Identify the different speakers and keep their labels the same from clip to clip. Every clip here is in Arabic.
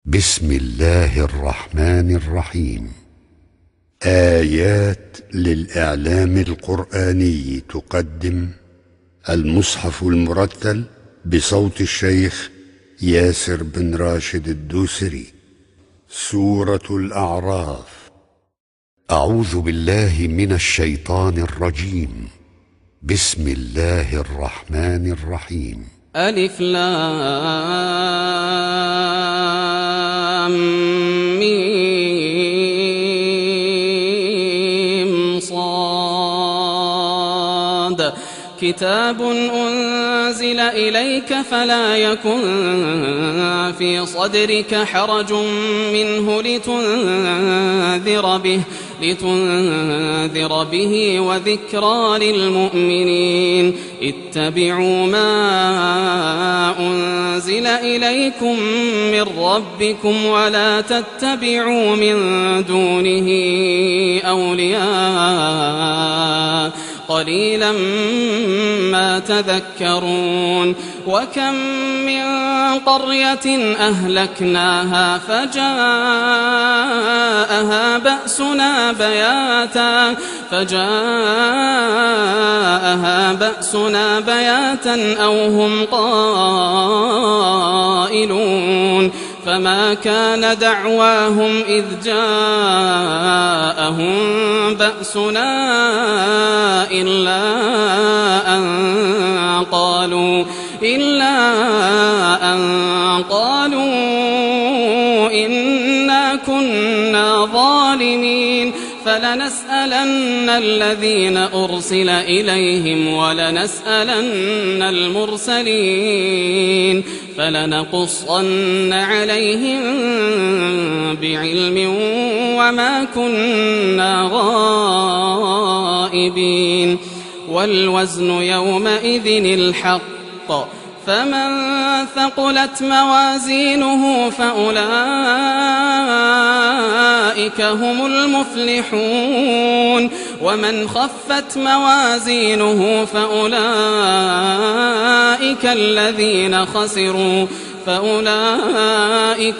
Speaker 1: بسم الله الرحمن الرحيم. آيات للإعلام القرآني تقدم المصحف المرتل بصوت الشيخ ياسر بن راشد الدوسري. سورة الأعراف. أعوذ بالله من الشيطان الرجيم. بسم الله الرحمن الرحيم.
Speaker 2: ألف لام ميم صاد. كتاب أنزل إليك فلا يكن في صدرك حرج منه لتنذر به وذكرى للمؤمنين. اتبعوا ما أنزل إليكم من ربكم ولا تتبعوا من دونه أولياء قليلا ما تذكرون. وكم من قرية أهلكناها فجاءها بأسنا بياتا أو هم قائلون. فما كان دعواهم إذ جاءهم بأسنا إلا أن قالوا إنا كنا ظالمين. فلنسألن الذين أرسل إليهم ولنسألن المرسلين فلنقصن عليهم بعلم وما كنا غائبين. والوزن يومئذ الحق. فمن ثقلت موازينه فأولئك هم المفلحون. ومن خفت موازينه فأولئك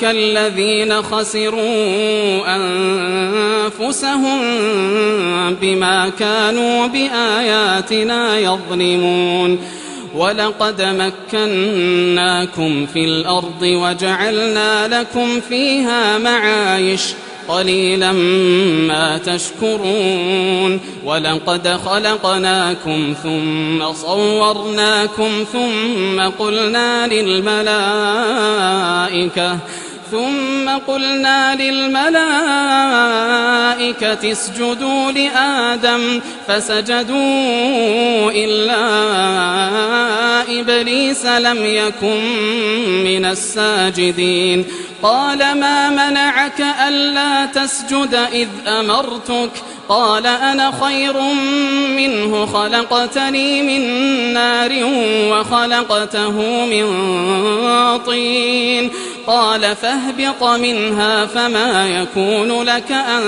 Speaker 2: الذين خسروا أنفسهم بما كانوا بآياتنا يظلمون. ولقد مكناكم في الأرض وجعلنا لكم فيها معايش قليلا ما تشكرون. ولقد خلقناكم ثم صورناكم ثم قلنا للملائكة اسجدوا لآدم فسجدوا إلا إبليس لم يكن من الساجدين. قال ما منعك ألا تسجد إذ أمرتك؟ قال أنا خير منه خلقتني من نار وخلقته من طين. قال فاهبط منها فما يكون لك أن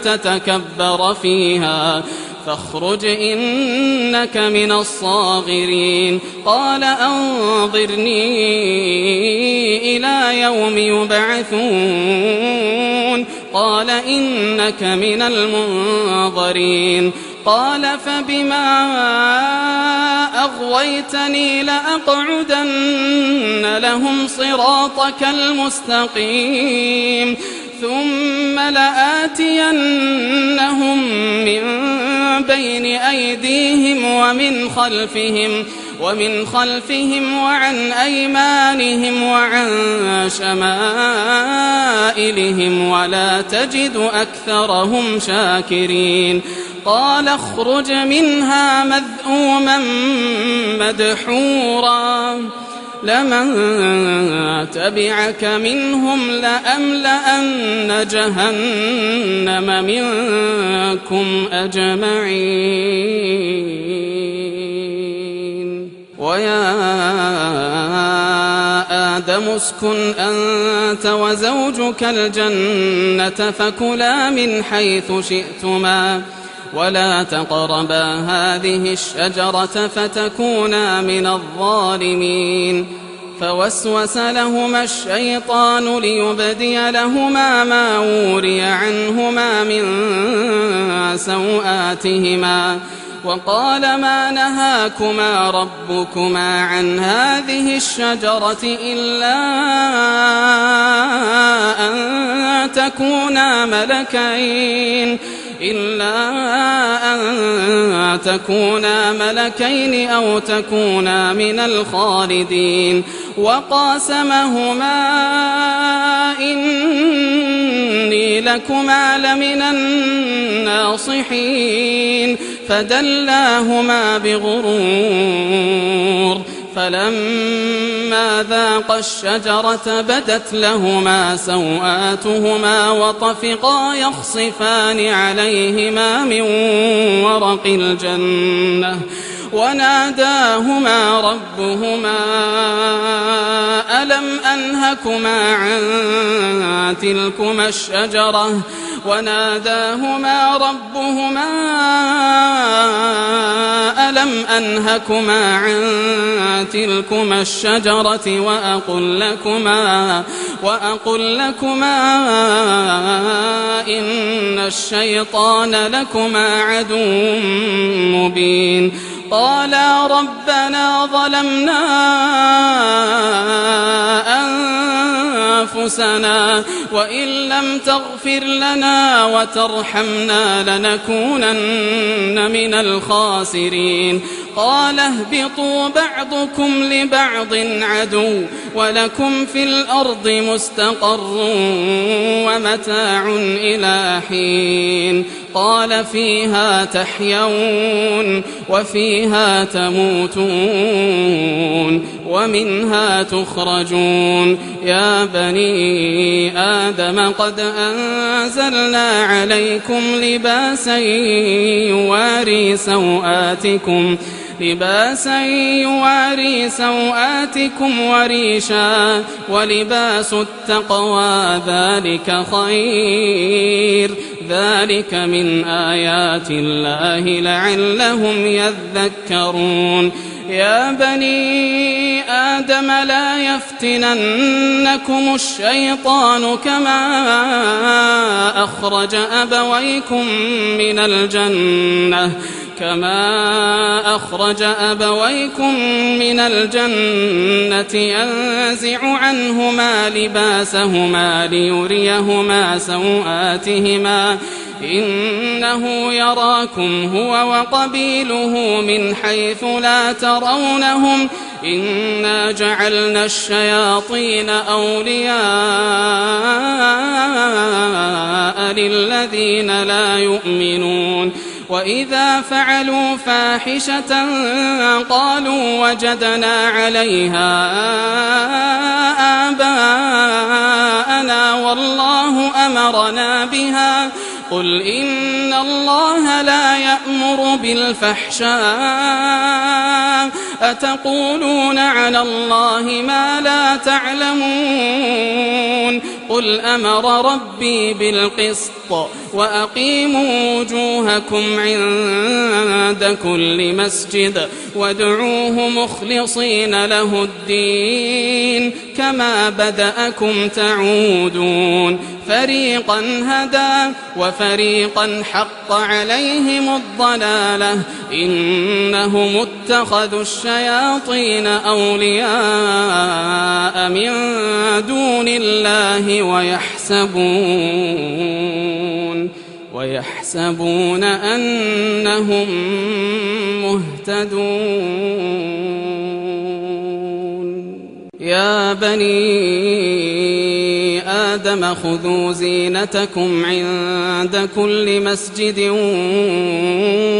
Speaker 2: تتكبر فيها فاخرج إنك من الصاغرين. قال أنظرني إلى يوم يبعثون. قال إنك من المنظرين. قال فبما أغويتني لأقعدن لهم صراطك المستقيم ثم لآتينهم من بين أيديهم ومن خلفهم وعن أيمانهم وعن شمائلهم ولا تجد أكثرهم شاكرين. قال اخرج منها مذءوما مدحورا لمن تبعك منهم لأملأن جهنم منكم أجمعين. ويا آدم اسكن أنت وزوجك الجنة فكلا من حيث شئتما ولا تقربا هذه الشجرة فتكونا من الظالمين. فوسوس لهما الشيطان ليبدي لهما ما وري عنهما من سوآتهما وقال ما نهاكما ربكما عن هذه الشجرة إلا أن تكونا ملكين أو تكونا من الخالدين وقاسمهما إني لكما لمن الناصحين فدلاهما بغرور فلما ذاقا الشجرة بدت لهما سوآتهما وطفقا يخصفان عليهما من ورق الجنة وناداهما ربهما ألم أنهكما عن تلكما الشجرة وأقل لكما إن الشيطان لكما عدو مبين قالا ربنا ظلمنا أنفسنا وإن لم تغفر لنا وترحمنا لنكونن من الخاسرين قال اهبطوا بعضكم لبعض عدو ولكم في الأرض مستقر ومتاع إلى حين قال فيها تحيون وفيها تموتون ومنها تخرجون يا بني آدم قد أنزلنا عليكم لباسا يواري سوآتكم وريشا ولباس التقوى ذلك خير ذلك من آيات الله لعلهم يذكرون يا بني آدم لا يفتننكم الشيطان كما أخرج أبويكم من الجنة ينزع عنهما لباسهما ليريهما سوآتهما إنه يراكم هو وقبيله من حيث لا ترونهم إنا جعلنا الشياطين أولياء للذين لا يؤمنون وإذا فعلوا فاحشة قالوا وجدنا عليها آباءنا والله أمرنا بها قل إن الله لا يأمر بالفحشاء أتقولون على الله ما لا تعلمون قل أمر ربي بالقسط وأقيموا وجوهكم عند كل مسجد وادعوه مخلصين له الدين كما بدأكم تعودون فريقا هدى وفريقا حق عليهم الضلالة إنهم اتخذوا الشياطين أولياء من دون الله ويحسبون أنهم مهتدون يا بني آدم خذوا زينتكم عند كل مسجد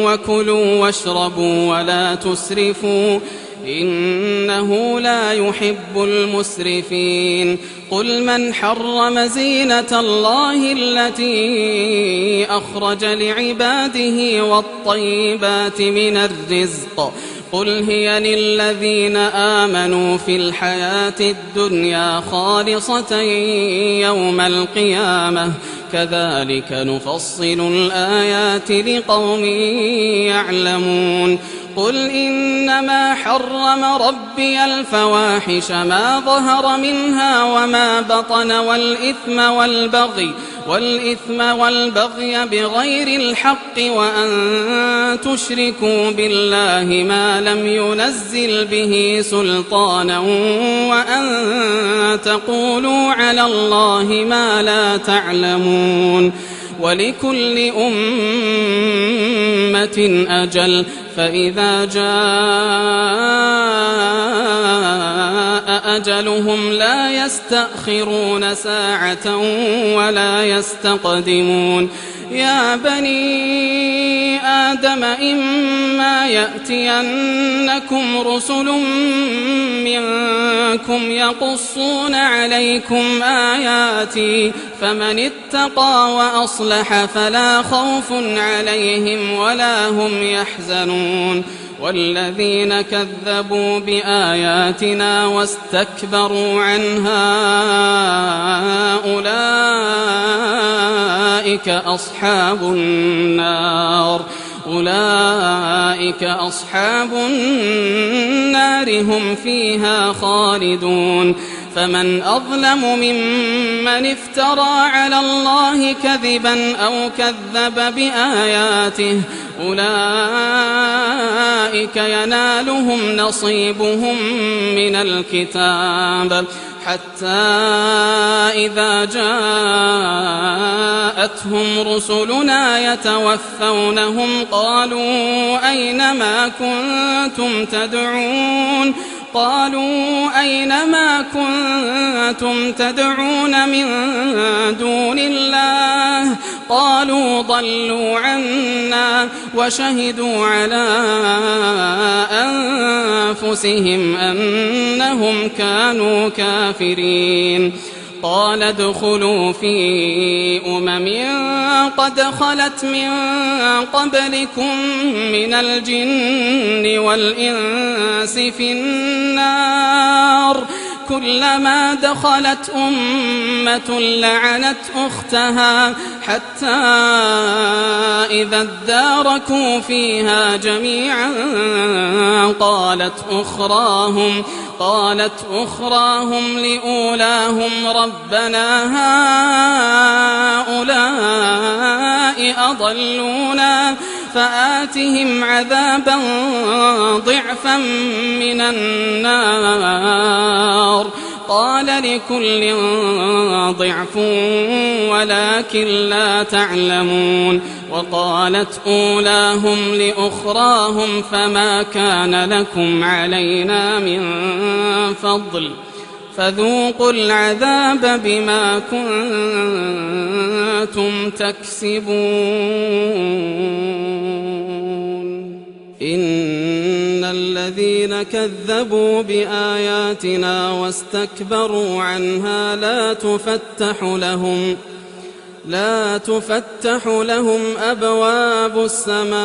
Speaker 2: وكلوا واشربوا ولا تسرفوا إنه لا يحب المسرفين قل من حرم زينة الله التي أخرج لعباده والطيبات من الرزق قل هي للذين آمنوا في الحياة الدنيا خالصة يوم القيامة كذلك نفصل الآيات لقوم يعلمون قل إنما حرم ربي الفواحش ما ظهر منها وما بطن والإثم والبغي بغير الحق وأن تشركوا بالله ما لم ينزل به سلطانا وأن تقولوا على الله ما لا تعلمون ولكل أمة أجل فإذا جاء أجلهم لا يستأخرون ساعة ولا يستقدمون يا بني آدم إما يأتينكم رسل منكم يقصون عليكم آياتي فمن اتقى وأصلح فلا خوف عليهم ولا هم يحزنون والذين كذبوا بآياتنا واستكبروا عنها أولئك أصحاب النار هم فيها خالدون فمن أظلم ممن افترى على الله كذبا أو كذب بآياته أولئك ينالهم نصيبهم من الكتاب حتى إذا جاءتهم رسلنا يتوفونهم قالوا أين ما كنتم تدعون من دون الله قالوا ضلوا عنا وشهدوا على أنفسهم أنهم كانوا كافرين قال ادخلوا في قد خلت من قبلكم من الجن والإنس في النار كلما دخلت أمة لعنت أختها حتى إذا اداركوا فيها جميعا قالت أخراهم لأولاهم ربنا هؤلاء أضلونا فآتهم عذابا ضعفا من النار قال لكل ضعف ولكن لا تعلمون وقالت أولاهم لأخراهم فما كان لكم علينا من فضل فذوقوا العذاب بما كنتم تكسبون إن الذين كذبوا بآياتنا واستكبروا عنها لا تفتح لهم أبواب السماء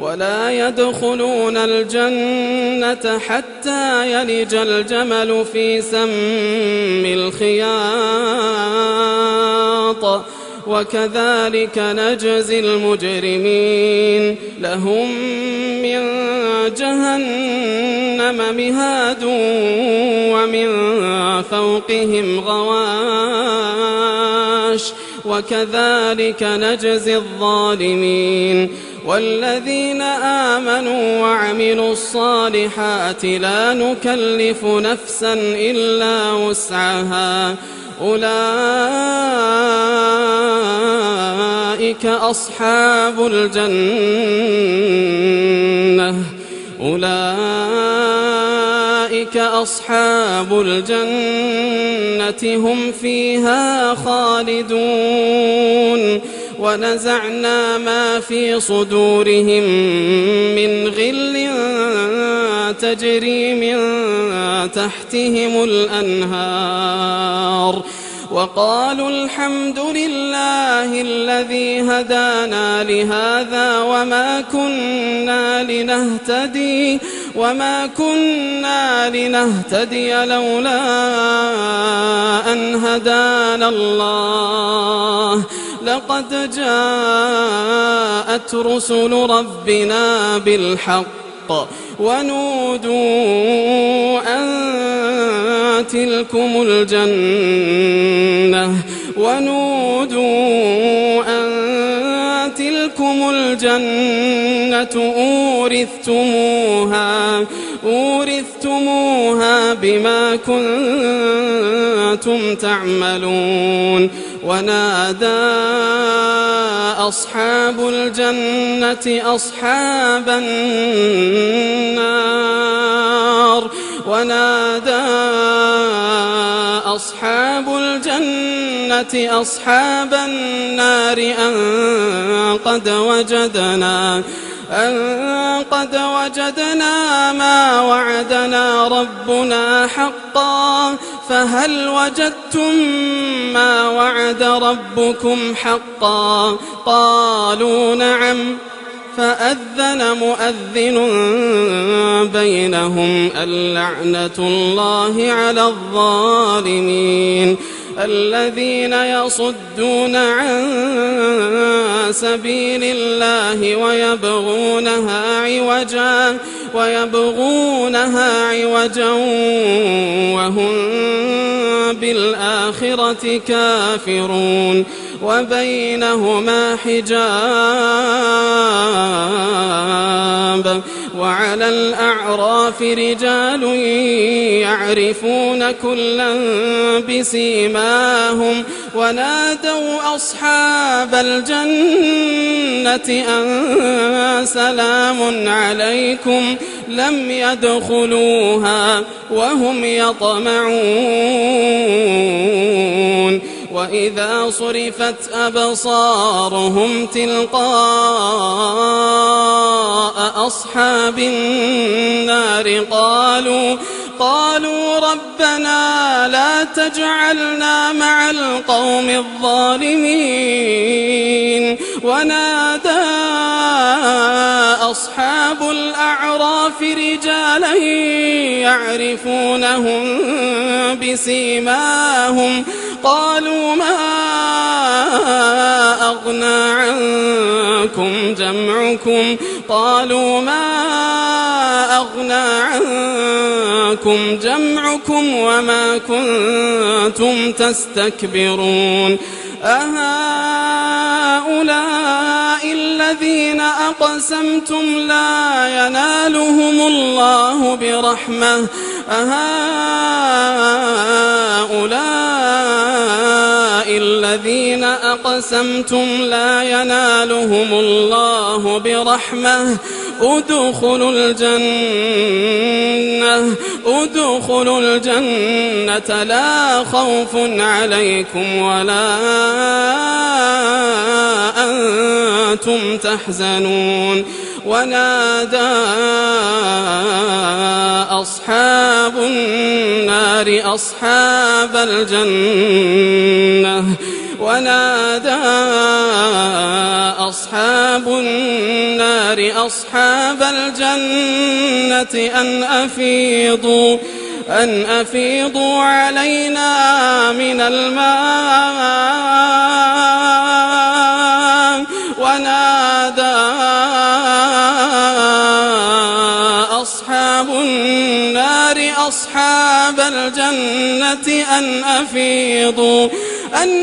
Speaker 2: ولا يدخلون الجنة حتى يلج الجمل في سم الخياط وكذلك نجزي المجرمين لهم من جهنم مهاد ومن فوقهم غواش وكذلك نجزي الظالمين والذين آمنوا وعملوا الصالحات لا نكلف نفسا إلا وسعها أولئك أصحاب الجنة هم فيها خالدون ونزعنا ما في صدورهم من غل تجري من تحتهم الأنهار وقالوا الحمد لله الذي هدانا لهذا وما كنا وما كنا لنهتدي لولا أن هدانا الله لقد جاءت رسل ربنا بالحق ونودوا أن تلكم الجنة أورثتموها بما كنتم تعملون ونادى أصحاب الجنة أصحاب النار أن قد وجدنا ما وعدنا ربنا حقا فهل وجدتم ما وعد ربكم حقا قالوا نعم فأذن مؤذن بينهم اللعنة الله على الظالمين الذين يصدون عن سبيل الله ويبغونها عوجا وهم بالآخرة كافرون وبينهما حجاب وعلى الأعراف رجال يعرفون كلا بسيماهم ونادوا أصحاب الجنة أن سلام عليكم لم يدخلوها وهم يطمعون وإذا صرفت أبصارهم تلقاء أصحاب النار قالوا ربنا لا تجعلنا مع القوم الظالمين ونادى أصحاب الأعراف رجالا يعرفونهم بسيماهم قالوا ما أغنى عنكم جمعكم وما كنتم تستكبرون أهؤلاء الذين أقسمتم لا ينالهم الله برحمة الذين أقسمتم لا ينالهم الله برحمة ادخلوا الجنة لا خوف عليكم ولا أنتم تحزنون ونادى أصحاب النار أصحاب الجنة أن أفيضوا علينا من الماء ونادى أصحاب النار أصحاب الجنة أن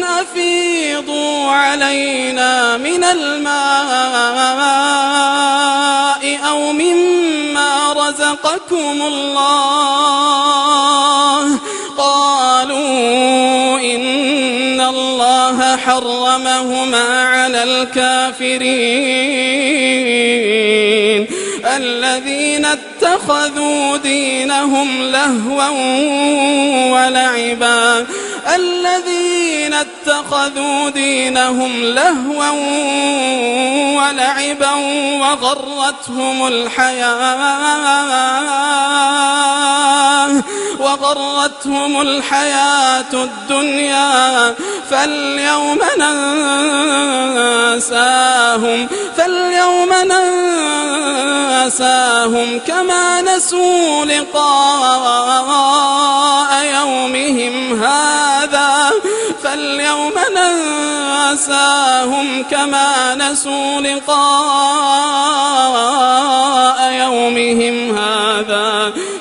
Speaker 2: أفيضوا علينا من الماء أو مما رزقكم الله قالوا إن الله حرمهما على الكافرين الذين اتخذوا دينهم لهوا ولعبا وغرتهم الحياة الدنيا فاليوم ننساهم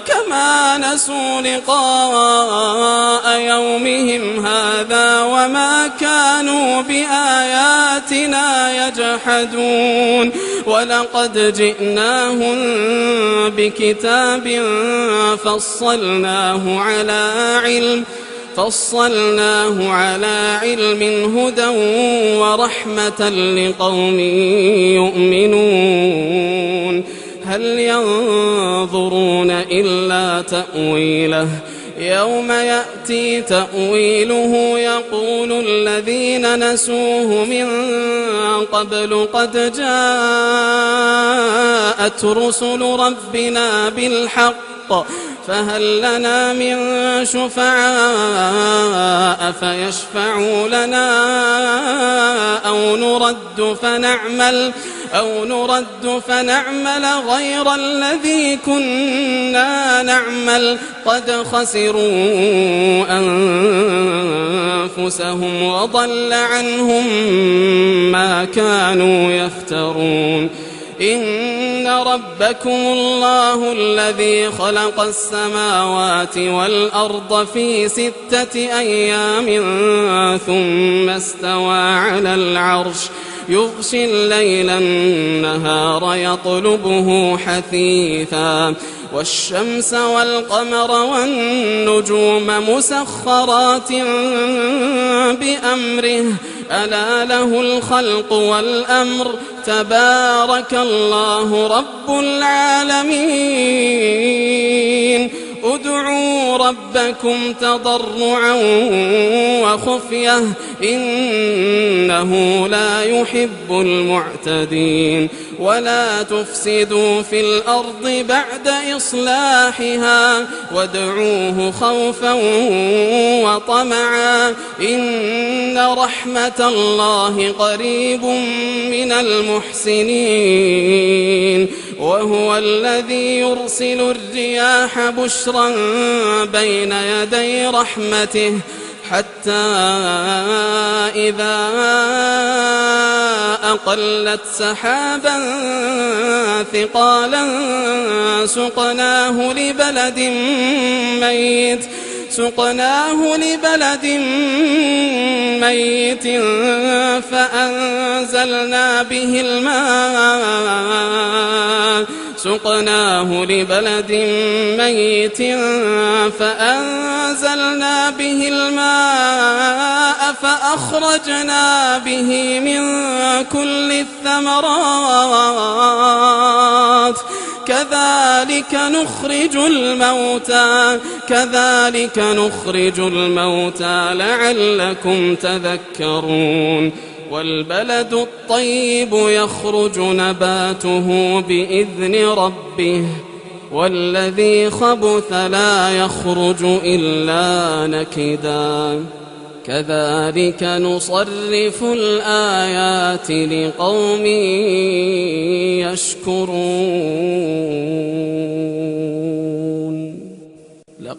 Speaker 2: كما نسوا لقاء يومهم هذا وما كانوا بآياتنا يجحدون ولقد جئناهم بكتاب فصلناه على علم هدى ورحمة لقوم يؤمنون هل ينظرون إلا تأويله يوم يأتي تأويله يقول الذين نسوه من قبل قد جاءت رسل ربنا بالحق فهل لنا من شفعاء فيشفعوا لنا أو نرد فنعمل غير الذي كنا نعمل قد خسروا أنفسهم وضل عنهم ما كانوا يفترون إن ربكم الله الذي خلق السماوات والأرض في 6 أيام ثم استوى على العرش يغشي الليل النهار يطلبه حثيثا والشمس والقمر والنجوم مسخرات بأمره ألا له الخلق والأمر تبارك الله رب العالمين ادعوا ربكم تضرعا وخفية إنه لا يحب المعتدين ولا تفسدوا في الأرض بعد إصلاحها وادعوه خوفا وطمعا إن رحمة الله قريب من المحسنين وهو الذي يرسل الرياح بشرا بين يدي رحمته حتى إذا أقلت سحابا ثقالا سقناه لبلد ميت فأنزلنا به الماء فأخرجنا به من كل الثمرات كذلك نخرج الموتى لعلكم تذكرون والبلد الطيب يخرج نباته بإذن ربه والذي خبث لا يخرج إلا نكدا كذلك نصرف الآيات لقوم يشكرون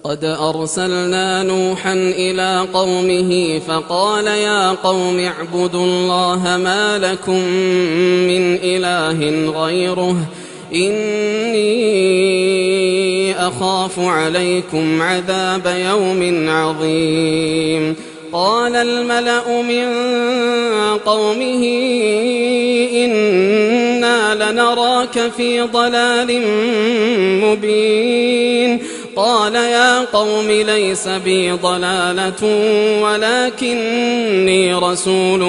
Speaker 2: لقد أرسلنا نوحا إلى قومه فقال يا قوم اعبدوا الله ما لكم من إله غيره إني أخاف عليكم عذاب يوم عظيم قال الملأ من قومه إنا لنراك في ضلال مبين قال يا قوم ليس بي ضلالة ولكني رسول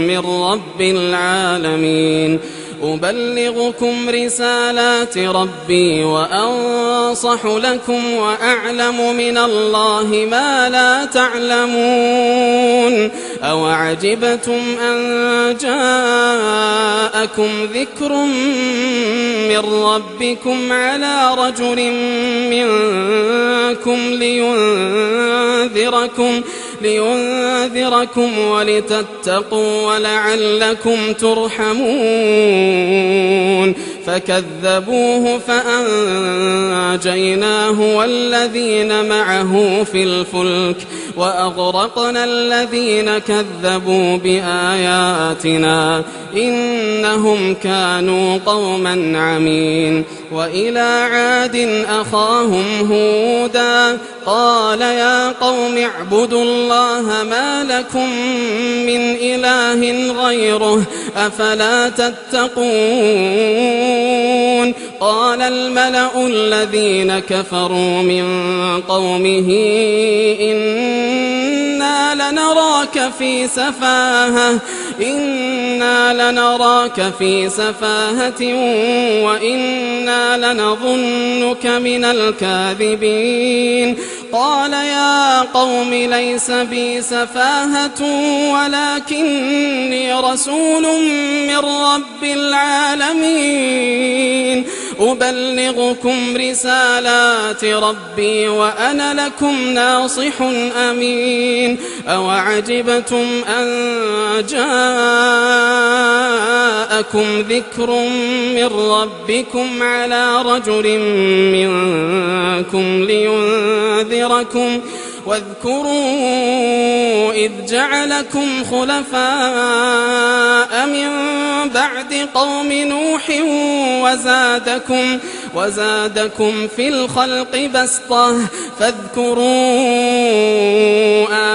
Speaker 2: من رب العالمين أبلغكم رسالات ربي وأنصح لكم وأعلم من الله ما لا تعلمون أوعجبتم أن جاءكم ذكر من ربكم على رجل منكم لينذركم ولتتقوا ولعلكم ترحمون فكذبوه فأنجيناه والذين معه في الفلك وأغرقنا الذين كذبوا بآياتنا إنهم كانوا قوما عمين وإلى عاد أخاهم هودا قال يا قوم اعبدوا الله ما لكم من إله غيره أفلا تتقون قال الملأ الذين كفروا من قومه إنا لنراك في سفاهة وإنا لنظنك من الكاذبين قال يا قوم ليس بي سفاهة ولكني رسول من رب العالمين أبلغكم رسالات ربي وأنا لكم ناصح أمين أوعجبتم أن جاءكم ذكر من ربكم على رجل منكم لينذركم واذكروا إذ جعلكم خلفاء من بعد قوم نوح وزادكم في الخلق بسطة فاذكروا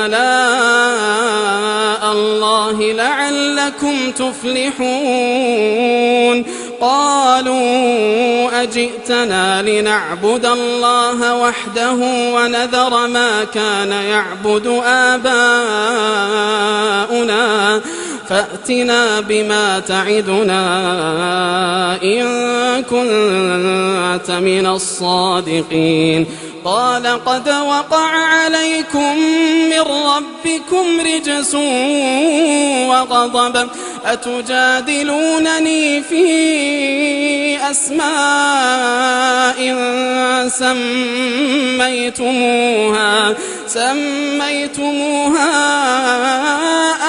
Speaker 2: آلاء الله لعلكم تفلحون قالوا أجئتنا لنعبد الله وحده ونذر ما كان يعبد آباؤنا فأتنا بما تعدنا إن كنت من الصادقين قال قد وقع عليكم من ربكم رجس وغضب أتجادلونني في أسماء سميتموها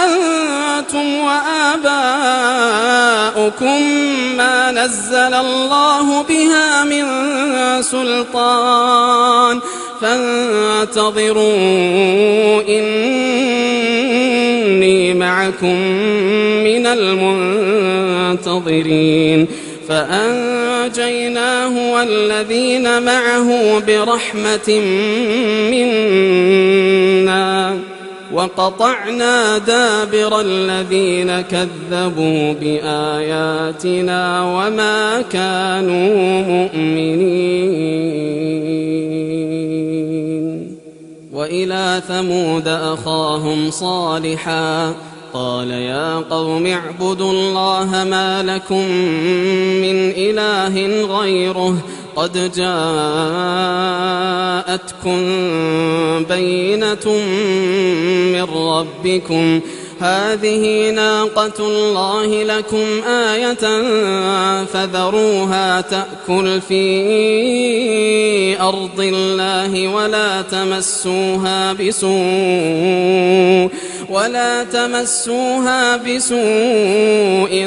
Speaker 2: أنتم وآباؤكم ما نزل الله بها من سلطان فانتظروا إني معكم من المنتظرين فأنجيناه والذين معه برحمة منا وقطعنا دابر الذين كذبوا بآياتنا وما كانوا مؤمنين وإلى ثمود أخاهم صالحا قال يا قوم اعبدوا الله ما لكم من إله غيره قد جاءتكم بينة من ربكم هذه ناقة الله لكم آية فذروها تأكل في أرض الله ولا تمسوها بسوء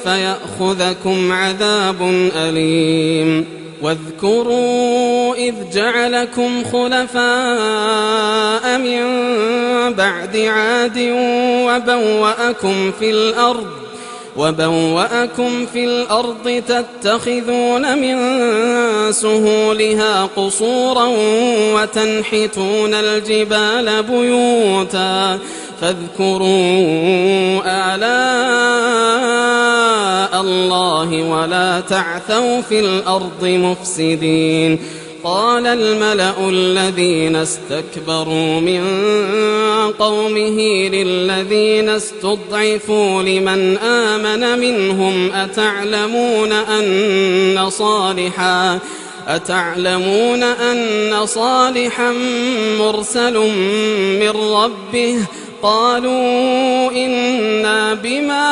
Speaker 2: فيأخذكم عذاب أليم واذكروا إذ جعلكم خلفاء من بعد عاد وبوأكم في الأرض تتخذون من سهولها قصورا وتنحتون الجبال بيوتا فاذكروا آلاء الله ولا تعثوا في الأرض مفسدين قال الملأ الذين استكبروا من قومه للذين استضعفوا لمن آمن منهم أتعلمون أن صالحا مرسل من ربه قالوا إنا بما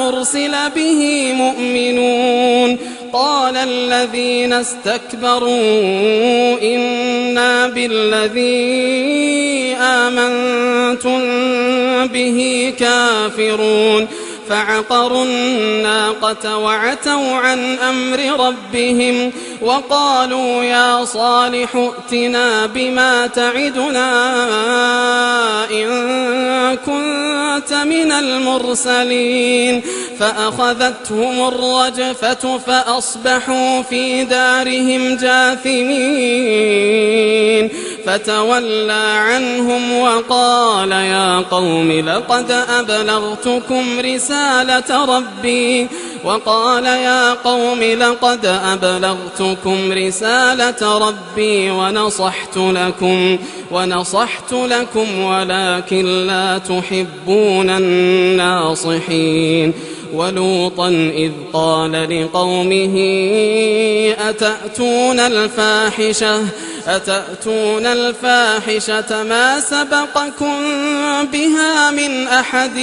Speaker 2: أرسل به مؤمنون قال الذين استكبروا إنا بالذي آمنتم به كافرون فعقروا الناقة وعتوا عن أمر ربهم وقالوا يا صالح ائتنا بما تعدنا إن كنت من المرسلين فأخذتهم الرجفة فأصبحوا في دارهم جاثمين فتولى عنهم وقال يا قوم لقد أبلغتكم رسالة ربي ونصحت لكم ولكن لا تحبون الناصحين ولوطا إذ قال لقومه أتأتون الفاحشة ما سبقكم بها من أحد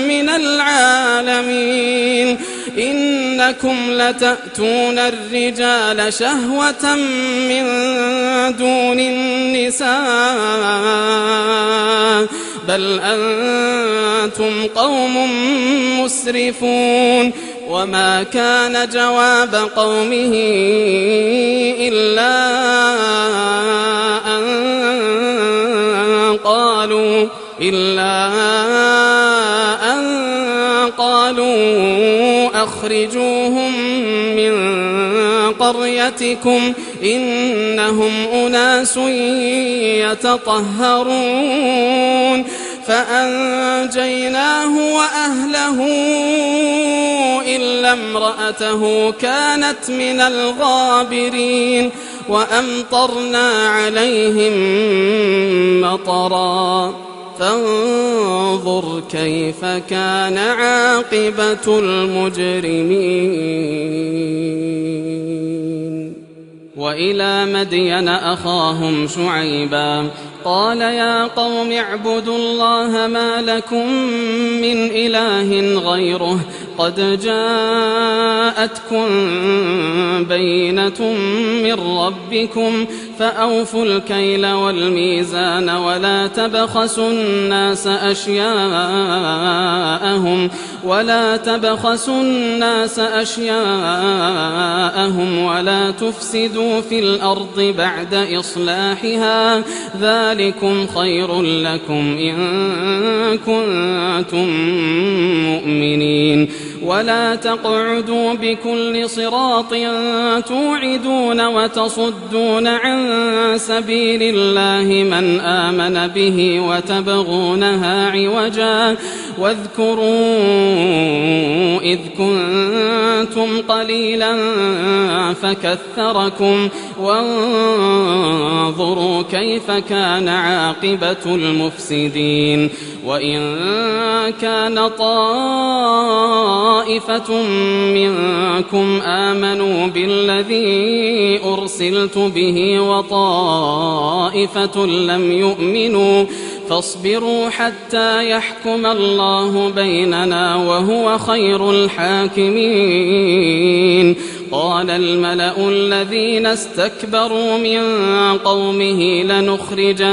Speaker 2: من العالمين إنكم لتأتون الرجال شهوة من دون النساء بل أنتم قوم مسرفون وما كان جواب قومه إلا أن قالوا أخرجوهم من قريتكم إنهم أناس يتطهرون فأنجيناه وأهله إلا امرأته كانت من الغابرين وأمطرنا عليهم مطرا فانظر كيف كان عاقبة المجرمين وإلى مدين أخاهم شعيبا قال يا قوم اعبدوا الله ما لكم من إله غيره قد جاءتكم بينة من ربكم فأوفوا الكيل والميزان ولا تبخسوا الناس أشياءهم ولا تفسدوا في الأرض بعد إصلاحها ذلكم خير لكم إن كنتم مؤمنين ولا تقعدوا بكل صراط توعدون وتصدون عن سبيل الله من آمن به وتبغونها عوجا واذكروا إذ كنتم قليلا فكثركم وانظروا كيف كان عاقبة المفسدين وإن كان طائفة منكم آمنوا بالذي أرسلت به وطائفة لم يؤمنوا فاصبروا حتى يحكم الله بيننا وهو خير الحاكمين قال الملأ الذين استكبروا من قومه لنخرجنك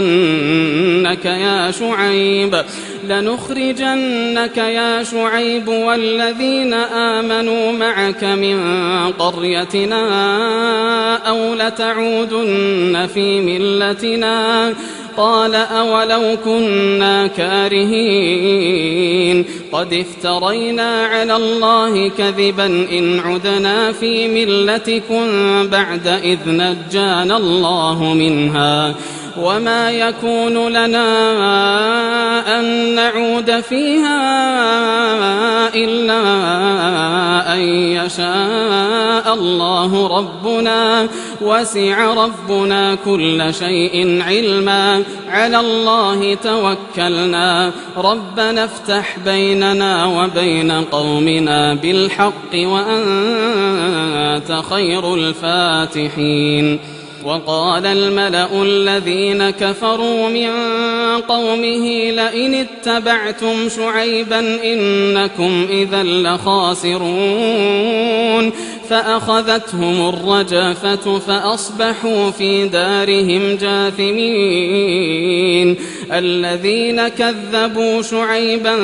Speaker 2: يا شعيب والذين آمنوا معك من قريتنا أو لتعودن في ملتنا قال أولو كنا كارهين قد افترينا على الله كذبا إن عدنا في ملتكم بعد إذ نجانا الله منها وما يكون لنا أن نعود فيها إلا أن يشاء الله ربنا وسع ربنا كل شيء علما على الله توكلنا ربنا افتح بيننا وبين قومنا بالحق وأنت خير الفاتحين. وقال الملأ الذين كفروا من قومه لئن اتبعتم شعيبا إنكم إذا لخاسرون فأخذتهم الرجفة فأصبحوا في دارهم جاثمين. الذين كذبوا شعيبا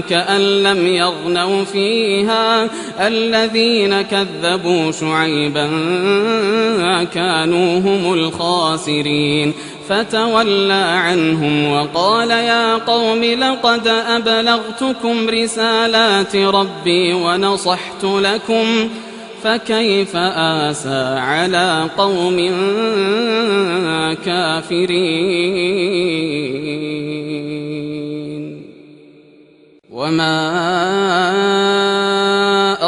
Speaker 2: كأن لم يغنوا فيها الذين كذبوا شعيبا كانوا هم الخاسرين فتولى عنهم وقال يا قوم لقد أبلغتكم رسالات ربي ونصحت لكم فكيف آسى على قوم كافرين. وما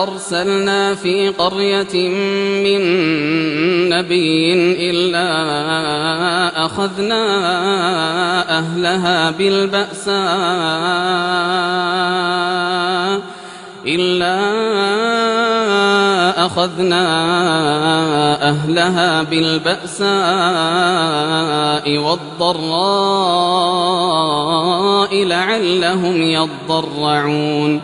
Speaker 2: أرسلنا في قرية من نبي إلا أخذنا أهلها بالبأساء والضراء لعلهم يضرعون.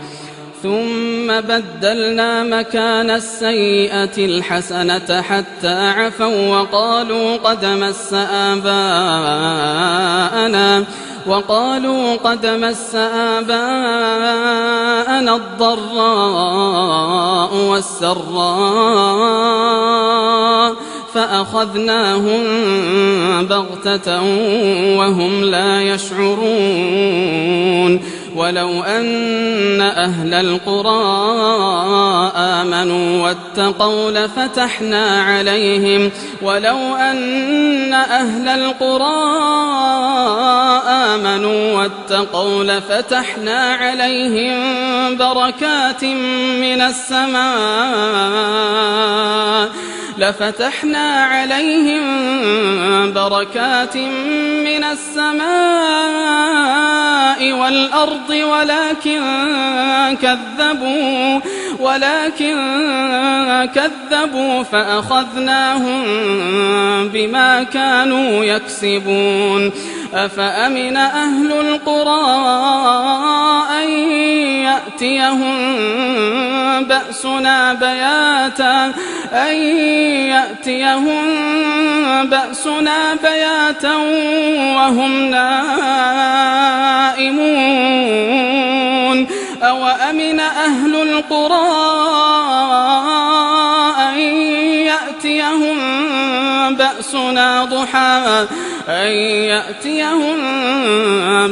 Speaker 2: ثم بدلنا مكان السيئة الحسنة حتى عفوا وقالوا قد مس آباءنا الضراء والسراء فأخذناهم بغتة وهم لا يشعرون. ولو أن أهل القرى آمنوا واتقوا لفتحنا عليهم بركات من السماء والأرض ولكن كذبوا فأخذناهم بما كانوا يكسبون. أفأمن أهل القرى أن يأتيهم بأسنا بياتا وهم نائمون. أوأمن أهل القرى أن يأتيهم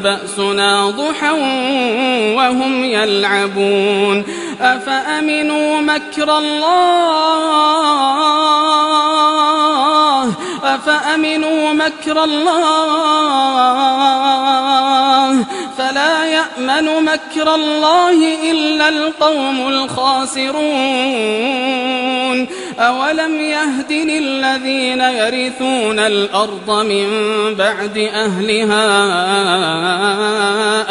Speaker 2: بأسنا ضحى وهم يلعبون. أفأمنوا مكر الله فلا يأمن مكر الله إلا القوم الخاسرون. أولم يهد للذين يرثون الأرض من بعد أهلها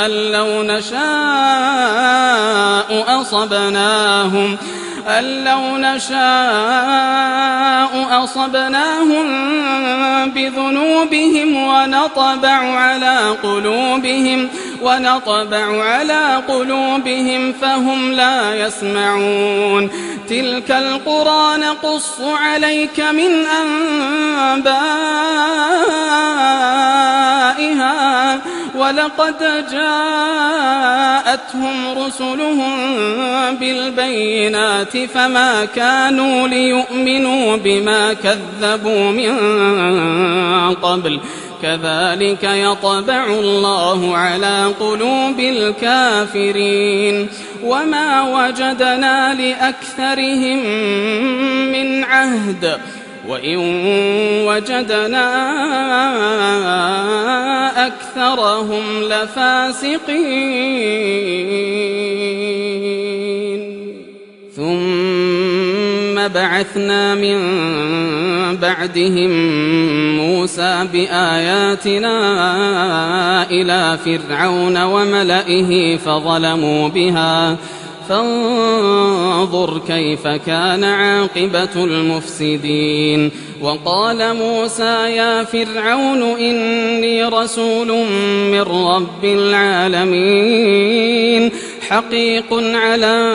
Speaker 2: أن لو نشاء أصبناهم بذنوبهم ونطبع على قلوبهم فهم لا يسمعون. تلك القرى نقص عليك من أنبائها ولقد جاءتهم رسلهم بالبينات فما كانوا ليؤمنوا بما كذبوا من قبل كذلك يطبع الله على قلوب الكافرين. وما وجدنا لأكثرهم من عهد وإن وجدنا أكثرهم لفاسقين ثم بعثنا من بعدهم موسى بآياتنا إلى فرعون وملئه فظلموا بها فانظر كيف كان عاقبة المفسدين. وقال موسى يا فرعون إني رسول من رب العالمين حقيق على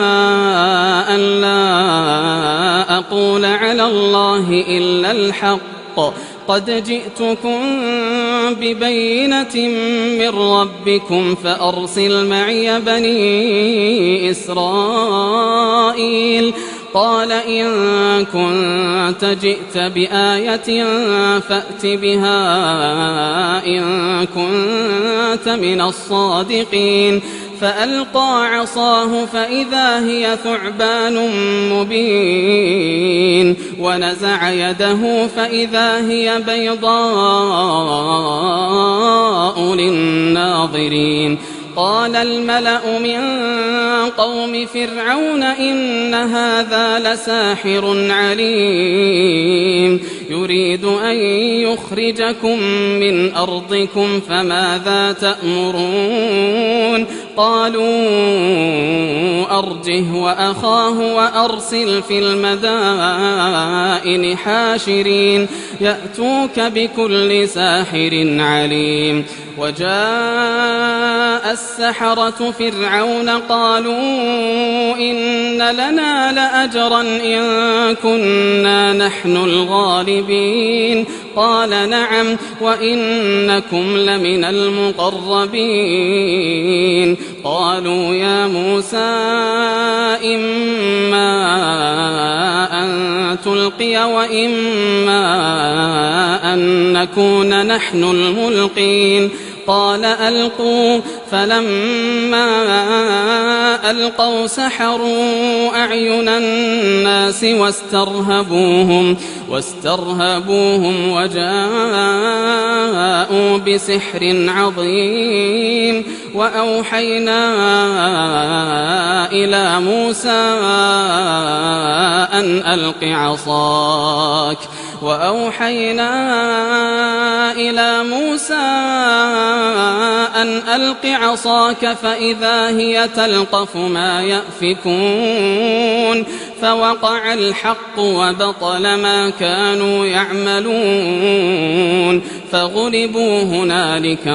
Speaker 2: أن لا أقول على الله إلا الحق قد جئتكم ببينة من ربكم فأرسل معي بني إسرائيل. قال إن كنت جئت بآية فأت بها إن كنت من الصادقين. فألقى عصاه فإذا هي ثعبان مبين ونزع يده فإذا هي بيضاء للناظرين. قال الملأ من قوم فرعون إن هذا لساحر عليم يريد أن يخرجكم من أرضكم فماذا تأمرون. قالوا أرجه وأخاه وأرسل في المدائن حاشرين يأتوك بكل ساحر عليم. وجاء السحرة فرعون قالوا إن لنا لأجرا إن كنا نحن الغالبين. قال نعم وإنكم لمن المقربين. قالوا يا موسى إما أن تلقي وإما أن نكون نحن الملقين. قال ألقوا فلما ألقوا سحروا أعين الناس واسترهبوهم وجاءوا بسحر عظيم. وأوحينا إلى موسى أن ألق عصاك فإذا هي تلقف ما يأفكون. فوقع الحق وبطل ما كانوا يعملون فغلبوا هنالك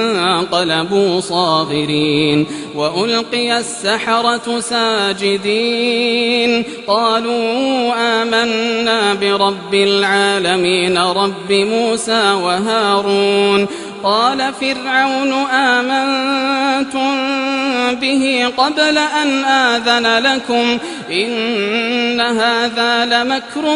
Speaker 2: وانقلبوا صاغرين. وألقي السحرة ساجدين قالوا آمنا برب العالمين رب موسى وهارون. قال فرعون آمنتم به قبل أن آذن لكم إن هذا لمكر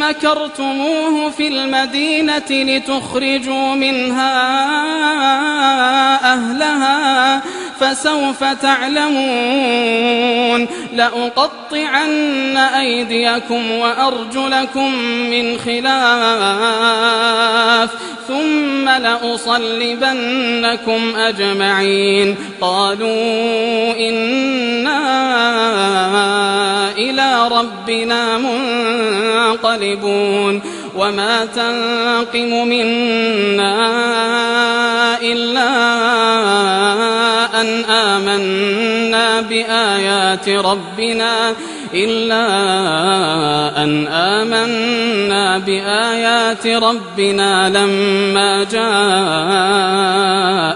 Speaker 2: مكرتموه في المدينة لتخرجوا منها أهلها فسوف تعلمون. لأقطعن أيديكم وأرجلكم من خلاف ثم لأصلبنكم أجمعين. قالوا إنا إلى ربنا منقلبون. وما تنقم منا إلا أن آمنا بآيات ربنا لما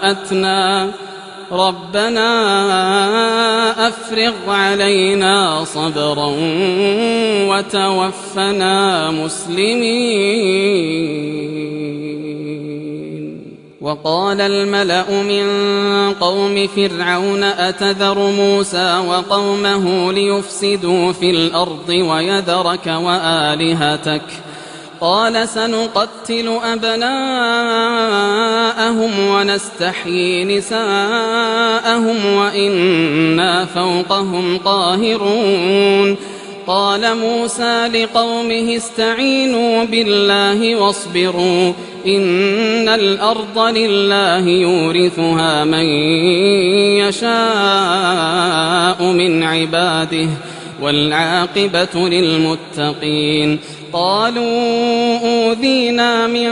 Speaker 2: جاءتنا ربنا أفرغ علينا صبرا وتوفنا مسلمين. وقال الملأ من قوم فرعون أتذر موسى وقومه ليفسدوا في الأرض ويذرك وآلهتك قال سنقتل أبناءهم ونستحيي نساءهم وإنا فوقهم قاهرون قال موسى لقومه استعينوا بالله واصبروا إن الأرض لله يورثها من يشاء من عباده والعاقبة للمتقين قالوا أوذينا من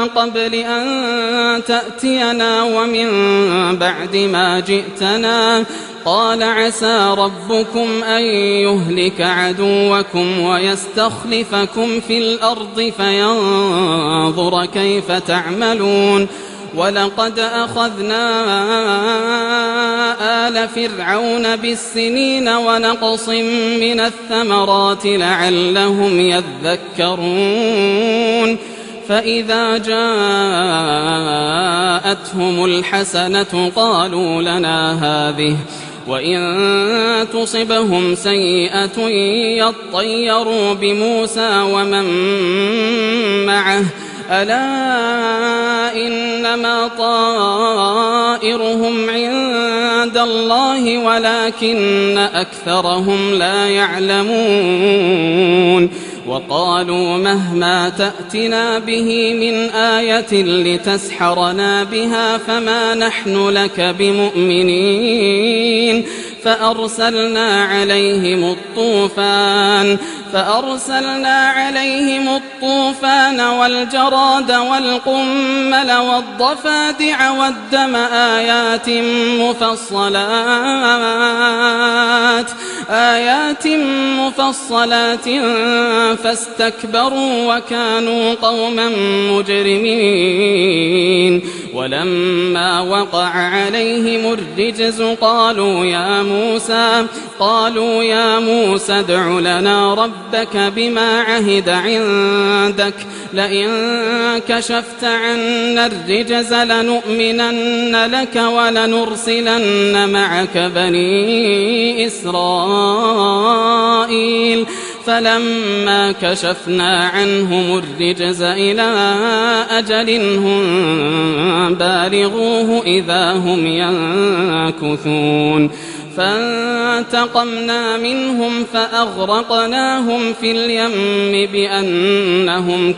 Speaker 2: قبل أن تأتينا ومن بعد ما جئتنا قال عسى ربكم أن يهلك عدوكم ويستخلفكم في الأرض فينظر كيف تعملون ولقد أخذنا آل فرعون بالسنين ونقص من الثمرات لعلهم يذكرون فإذا جاءتهم الحسنة قالوا لنا هذه وإن تصبهم سيئة يطيروا بموسى ومن معه ألا إنما طائرهم عند الله ولكن أكثرهم لا يعلمون وقالوا مهما تأتنا به من آية لتسحرنا بها فما نحن لك بمؤمنين فأرسلنا عليهم الطوفان والجراد والقمل والضفادع والدم آيات مفصلات فاستكبروا وكانوا قوما مجرمين ولما وقع عليهم الرجز قالوا يا موسى ادع لنا ربك بما عهد عندك لئن كشفت عنا الرجز لنؤمنن لك ولنرسلن معك بني إسرائيل فلما كشفنا عنهم الرجز إلى أجل هم بالغوه إذا هم ينكثون فانتقمنا منهم فأغرقناهم في اليم بأنهم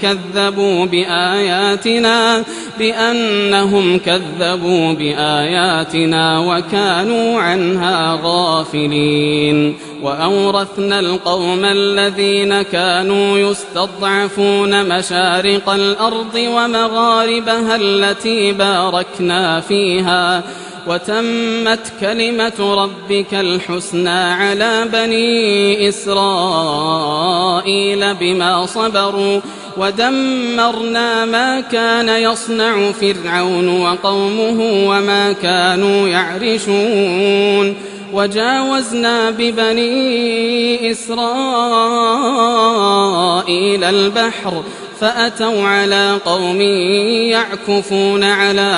Speaker 2: كذبوا بآياتنا وكانوا عنها غافلين وأورثنا القوم الذين كانوا يستضعفون مشارق الأرض ومغاربها التي باركنا فيها وتمت كلمة ربك الحسنى على بني إسرائيل بما صبروا ودمرنا ما كان يصنع فرعون وقومه وما كانوا يعرشون وجاوزنا ببني إسرائيل البحر فأتوا على قوم يعكفون على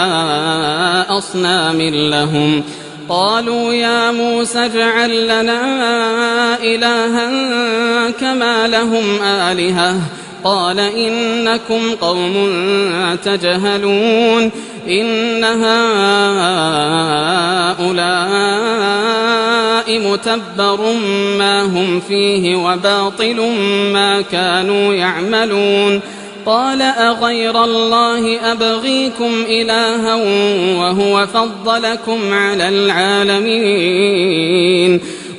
Speaker 2: أصنام لهم قالوا يا موسى اجعل لنا إلها كما لهم آلهة قال إنكم قوم تجهلون إن هؤلاء متبر ما هم فيه وباطل ما كانوا يعملون قال أغير الله أبغيكم إلها وهو فضلكم على العالمين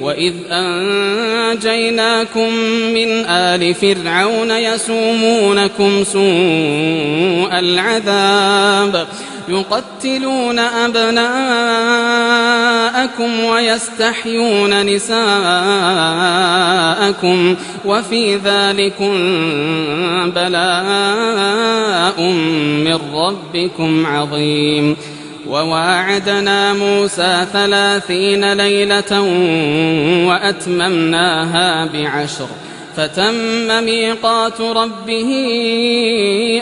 Speaker 2: وإذ أنجيناكم من آل فرعون يسومونكم سوء العذاب يقتلون أبناءكم ويستحيون نساءكم وفي ذلكم بلاء من ربكم عظيم وواعدنا موسى 30 ليلة وأتممناها ب10 فتم ميقات ربه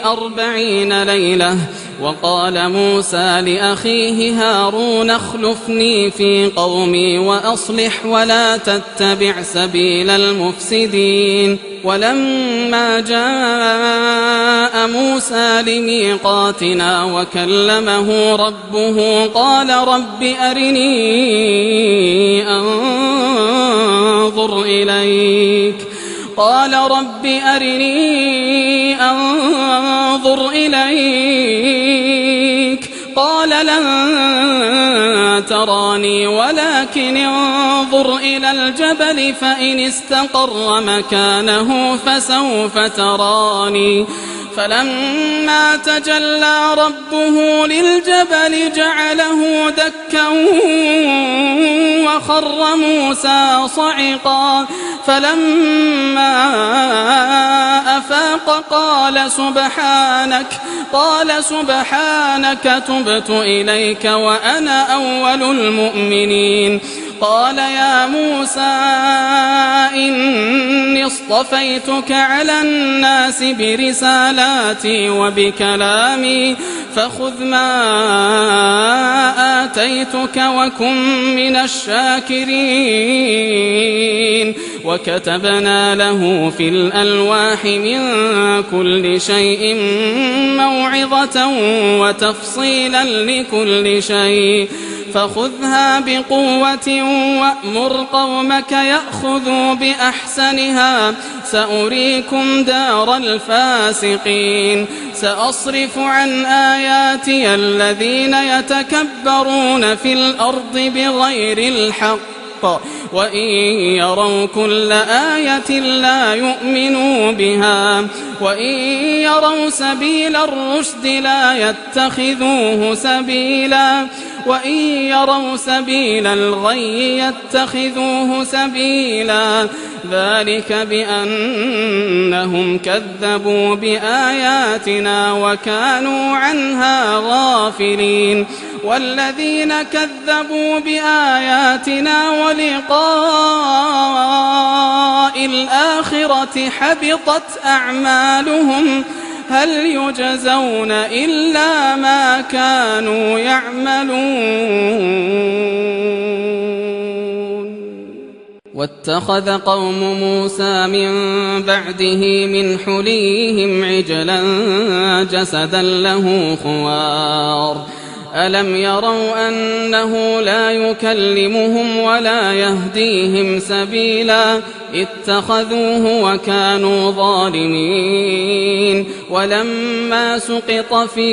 Speaker 2: 40 ليلة وقال موسى لأخيه هارون اخلفني في قومي وأصلح ولا تتبع سبيل المفسدين ولما جاء موسى لميقاتنا وكلمه ربه قال رب أرني أنظر إليك قال لن تراني ولكن انظر إلى الجبل فإن استقر مكانه فسوف تراني فلما تجلى ربه للجبل جعله دكا وخر موسى صعقا فلما أفاق قال سبحانك تبت إليك وأنا أول المؤمنين قال يا موسى إني اصطفيتك على الناس برسالاتي وبكلامي فخذ ما آتيتك وكن من الشاكرين وكتبنا له في الألواح من كل شيء موعظة وتفصيلا لكل شيء فخذها بقوة وأمر قومك يأخذوا بأحسنها سأريكم دار الفاسقين سأصرف عن آياتي الذين يتكبرون في الأرض بغير الحق وإن يروا كل آية لا يؤمنوا بها وإن يروا سبيل الرشد لا يتخذوه سبيلا وإن يروا سبيل الغي يتخذوه سبيلا ذلك بأنهم كذبوا بآياتنا وكانوا عنها غافلين والذين كذبوا بآياتنا ولقاء الآخرة حبطت أعمالهم هل يجزون إلا ما كانوا يعملون واتخذ قوم موسى من بعده من حليهم عجلا جسدا له خوار ألم يروا أنه لا يكلمهم ولا يهديهم سبيلا اتخذوه وكانوا ظالمين ولما سقط في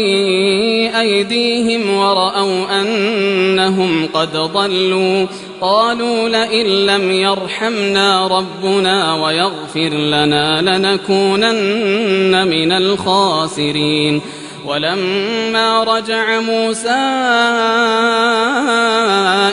Speaker 2: أيديهم ورأوا أنهم قد ضلوا قالوا لئن لم يرحمنا ربنا ويغفر لنا لنكونن من الخاسرين ولما رجع موسى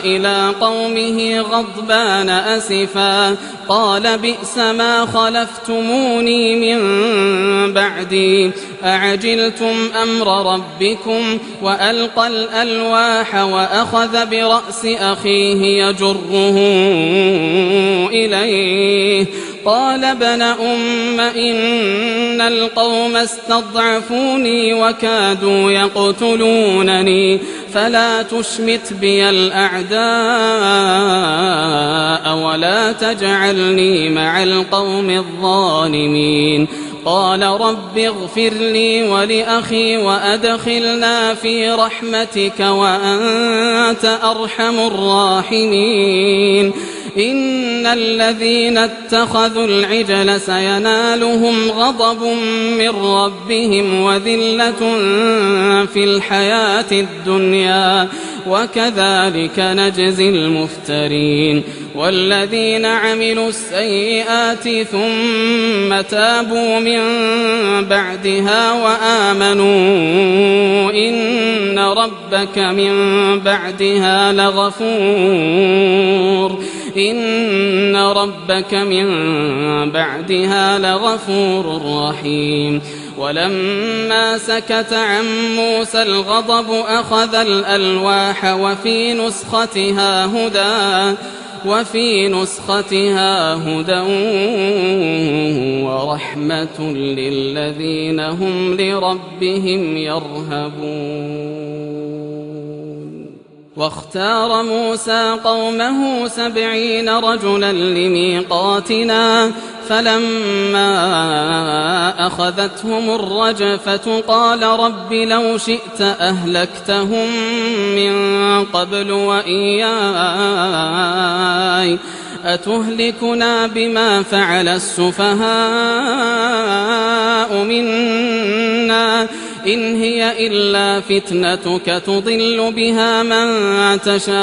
Speaker 2: إلى قومه غضبان أسفا قال بئس ما خلفتموني من بعدي أعجلتم أمر ربكم وألقى الألواح وأخذ برأس أخيه يجره إليه قال ابن أم إن القوم استضعفوني وكادوا يقتلونني فلا تشمت بي الأعداء ولا تجعلني مع القوم الظالمين قال رب اغفر لي ولأخي وأدخلنا في رحمتك وأنت أرحم الراحمين إن الذين اتخذوا العجل سينالهم غضب من ربهم وذلة في الحياة الدنيا وكذلك نجزي المفترين والذين عملوا السيئات ثم تابوا من بعدها وآمنوا إن ربك من بعدها لغفور رحيم ولما سكت عن موسى الغضب أخذ الألواح وفي نسختها هدى ورحمة للذين هم لربهم يرهبون واختار موسى قومه 70 رجلا لميقاتنا فلما أخذتهم الرجفة قال رب لو شئت أهلكتهم من قبل وإياي أتهلكنا بما فعل السفهاء منا إن هي إلا فتنتك تضل بها من تشاء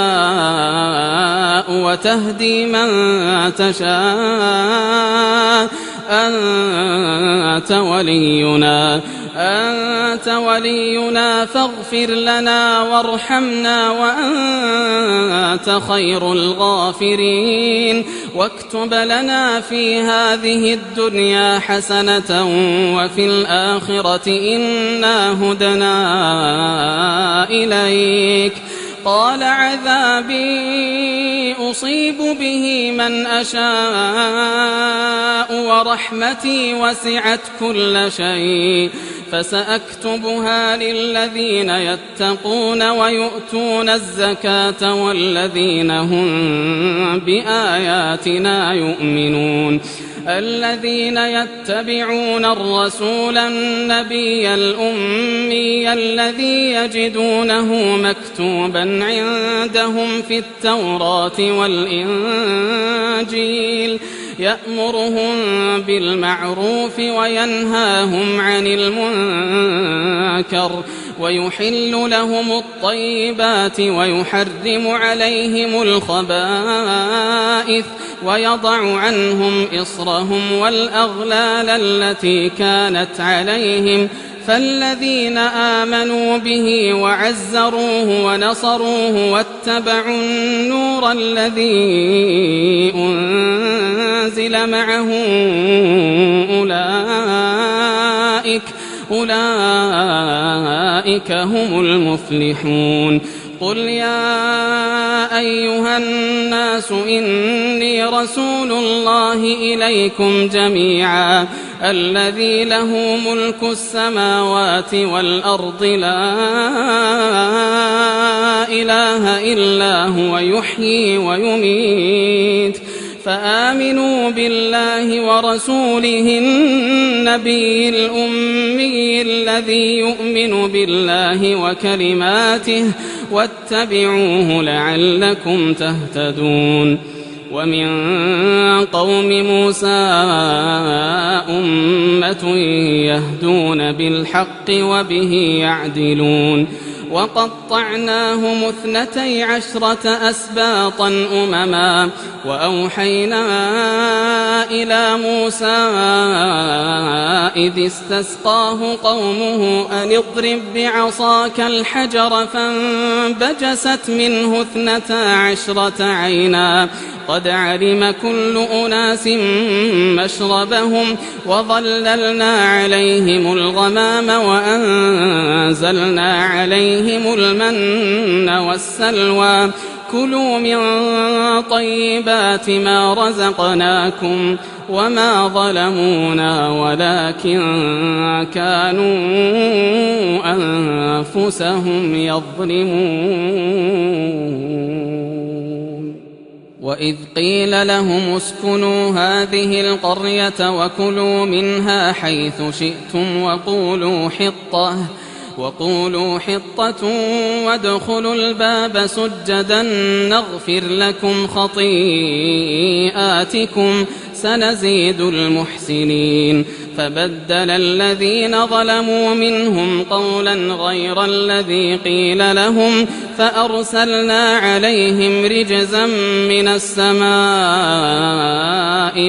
Speaker 2: وتهدي من تشاء أنت ولينا فاغفر لنا وارحمنا وأنت خير الغافرين واكتب لنا في هذه الدنيا حسنة وفي الآخرة إنا هدنا إليك قال عذابي أصيب به من أشاء ورحمتي وسعت كل شيء فسأكتبها للذين يتقون ويؤتون الزكاة والذين هم بآياتنا يؤمنون الذين يتبعون الرسول النبي الأمي الذي يجدونه مكتوبا عندهم في التوراة والإنجيل يأمرهم بالمعروف وينهاهم عن المنكر ويحل لهم الطيبات ويحرم عليهم الخبائث ويضع عنهم إصرهم والأغلال التي كانت عليهم فالذين آمنوا به وعزروه ونصروه واتبعوا النور الذي أنزل معه أولئك هم المفلحون قل يا أيها الناس إني رسول الله إليكم جميعا الذي له ملك السماوات والأرض لا إله إلا هو يحيي ويميت فآمنوا بالله ورسوله النبي الأمي الذي يؤمن بالله وكلماته واتبعوه لعلكم تهتدون ومن قوم موسى أمة يهدون بالحق وبه يعدلون وقطعناهم 12 أسباطا أمما وأوحينا إلى موسى إذ استسقاه قومه أن اضرب بعصاك الحجر فانبجست منه 12 عينا قد علم كل أناس مشربهم وظللنا عليهم الغمام وأنزلنا عليهم المن والسلوى كلوا من طيبات ما رزقناكم وما ظلمونا ولكن كانوا أنفسهم يظلمون وإذ قيل لهم اسكنوا هذه القرية وكلوا منها حيث شئتم وقولوا حطة وادخلوا الباب سجدا نغفر لكم خطيئاتكم سنزيد المحسنين فبدل الذين ظلموا منهم قولا غير الذي قيل لهم فأرسلنا عليهم رجزا من السماء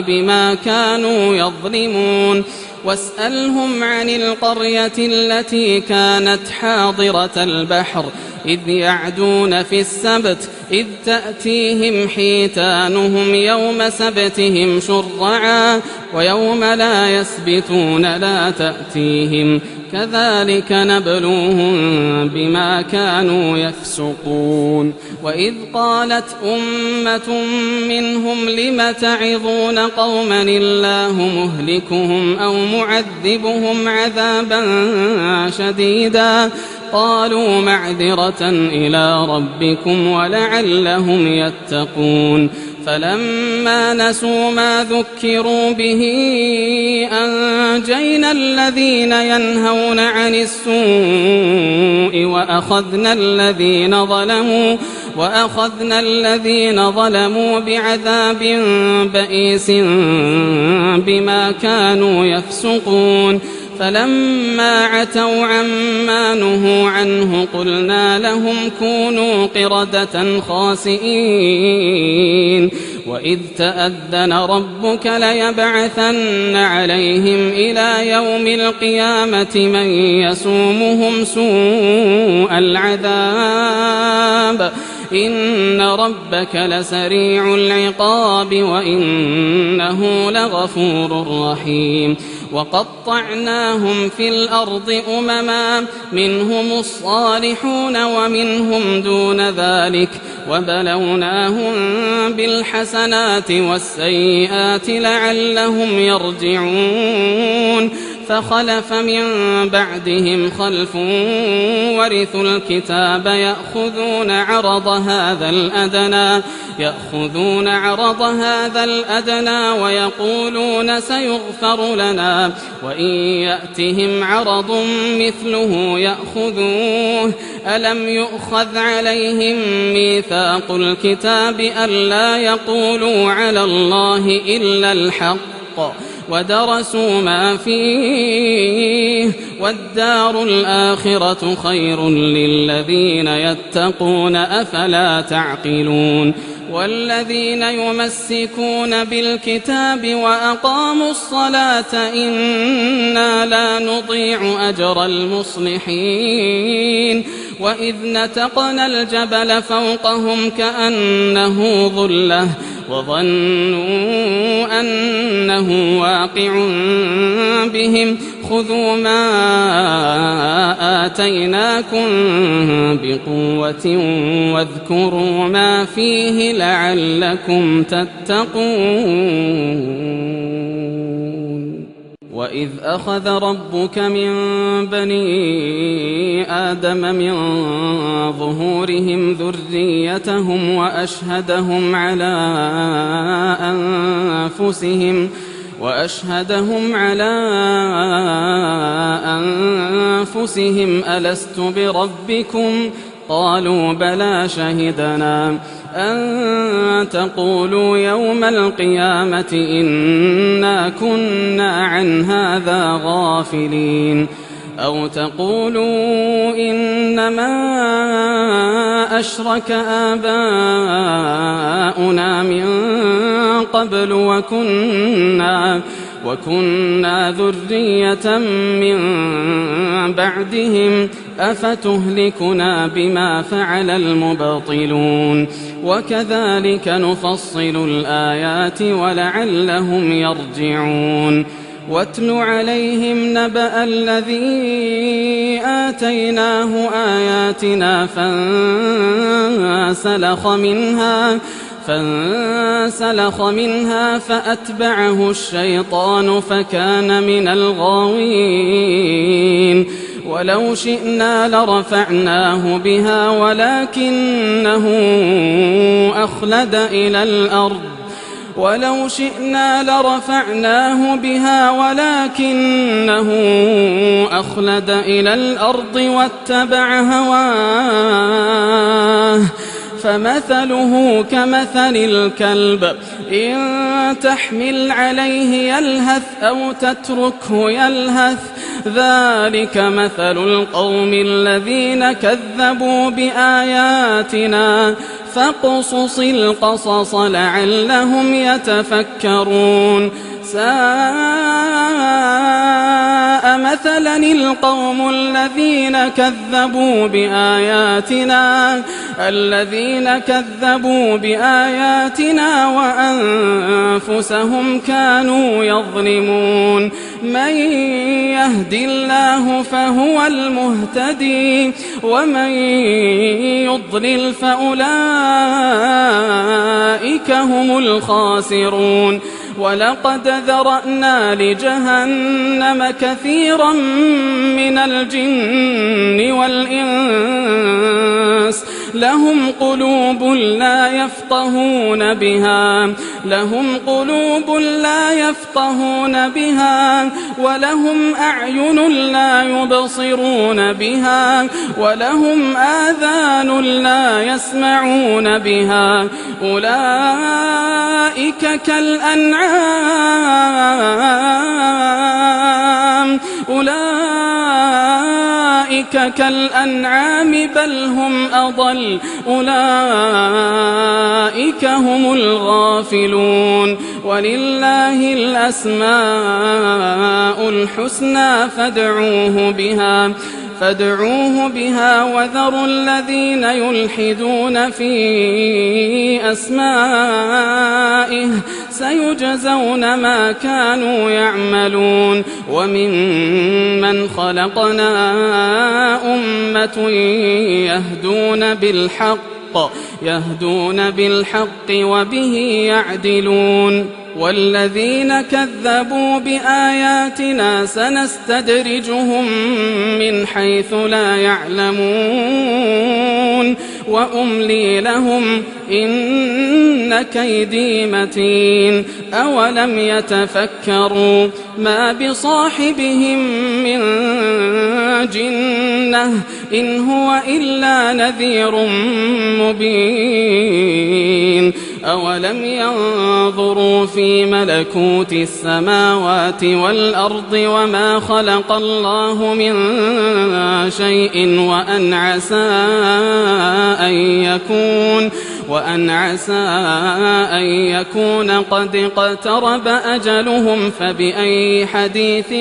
Speaker 2: بما كانوا يظلمون واسألهم عن القرية التي كانت حاضرة البحر إذ يعدون في السبت إذ تأتيهم حيتانهم يوم سبتهم شرعا ويوم لا يسبتون لا تأتيهم كذلك نبلوهم بما كانوا يفسقون وإذ قالت أمة منهم لم تعظون قوما الله مهلكهم أو معذبهم عذابا شديدا قالوا معذرة إلى ربكم ولعلهم يتقون فلما نسوا ما ذكروا به أنجينا الذين ينهون عن السوء وأخذنا الذين ظلموا بعذاب بئيس بما كانوا يفسقون فلما عتوا عما نهوا عنه قلنا لهم كونوا قردة خاسئين وإذ تأذن ربك ليبعثن عليهم إلى يوم القيامة من يسومهم سوء العذاب إن ربك لسريع العقاب وإنه لغفور رحيم وقطعناهم في الأرض أمما منهم الصالحون ومنهم دون ذلك وبلوناهم بالحسنات والسيئات لعلهم يرجعون فخلف من بعدهم خلف ورثوا الكتاب يأخذون عرض هذا الأدنى ويقولون سيغفر لنا وإن يأتهم عرض مثله يأخذوه ألم يؤخذ عليهم ميثاق الكتاب ألا يقولوا على الله إلا الحق ودرسوا ما فيه والدار الآخرة خير للذين يتقون أفلا تعقلون والذين يمسكون بالكتاب وأقاموا الصلاة إنا لا نضيع أجر المصلحين وإذ نتقنا الجبل فوقهم كأنه ظلة وظنوا أنه واقع بهم خذوا ما آتيناكم بقوة واذكروا ما فيه لعلكم تتقون وإذ أخذ ربك من بني آدم من ظهورهم ذريتهم وأشهدهم على أنفسهم ألست بربكم قالوا بلى شهدنا أن تقولوا يوم القيامة إنا كنا عن هذا غافلين أو تقولوا إنما أشرك آباؤنا من قبل وكنا ذرية من بعدهم أفتهلكنا بما فعل المبطلون وكذلك نفصل الآيات ولعلهم يرجعون واتل عليهم نبأ الذي آتيناه آياتنا فانسلخ منها فأتبعه الشيطان فكان من الغاوين ولو شئنا لرفعناه بها ولكنه أخلد إلى الأرض واتبع هواه فمثله كمثل الكلب إن تحمل عليه يلهث أو تتركه يلهث ذلك مثل القوم الذين كذبوا بآياتنا فاقصص القصص لعلهم يتفكرون ساء مثلا القوم الذين كذبوا بآياتنا وأنفسهم كانوا يظلمون من يهد الله فهو المهتدي ومن يضلل فأولئك هم الخاسرون ولقد ذرأنا لجهنم كثيرا من الجن والإنس لهم قلوب لا يفقهون بها ولهم أعين لا يبصرون بها ولهم آذان لا يسمعون بها أولئك كالأنعام بل هم أضل أولئك هم الغافلون ولله الأسماء الحسنى فادعوه بها وذروا الذين يلحدون في أسمائه سيجزون ما كانوا يعملون وممن خلقنا أمة يهدون بالحق وبه يعدلون والذين كذبوا بآياتنا سنستدرجهم من حيث لا يعلمون وأملي لهم إن كيدي متين أولم يتفكروا ما بصاحبهم من جنة إن هو إلا نذير مبين أولم ينظروا في ملكوت السماوات والأرض وما خلق الله من شيء وأن عسى أن يكون قد اقترب أجلهم فبأي حديث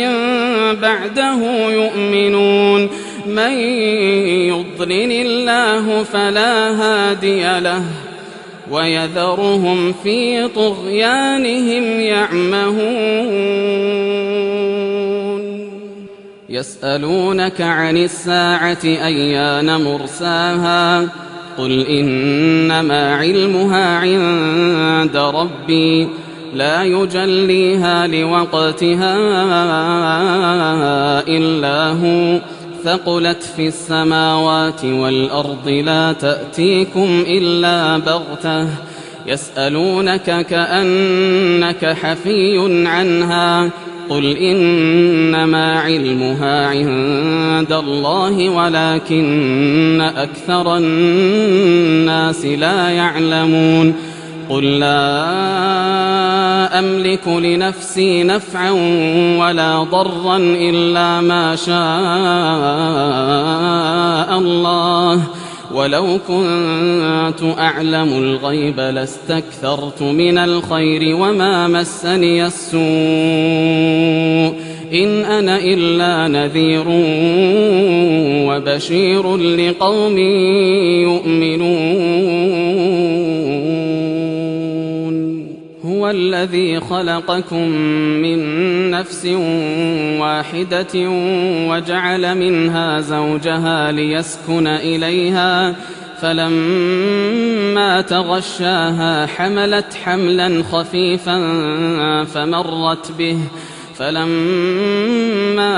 Speaker 2: بعده يؤمنون من يضلل الله فلا هادي له ويذرهم في طغيانهم يعمهون يسألونك عن الساعة أيان مرساها قل إنما علمها عند ربي لا يجليها لوقتها إلا هو ثقلت في السماوات والأرض لا تأتيكم إلا بغتة يسألونك كأنك حفي عنها قل إنما علمها عند الله ولكن أكثر الناس لا يعلمون قل لا أملك لنفسي نفعا ولا ضرا إلا ما شاء الله ولو كنت أعلم الغيب لاستكثرت من الخير وما مسني السوء إن أنا إلا نذير وبشير لقوم يؤمنون هو الذي خلقكم من نفس واحدة وجعل منها زوجها ليسكن إليها فلما تغشاها حملت حملا خفيفا فمرت به فلما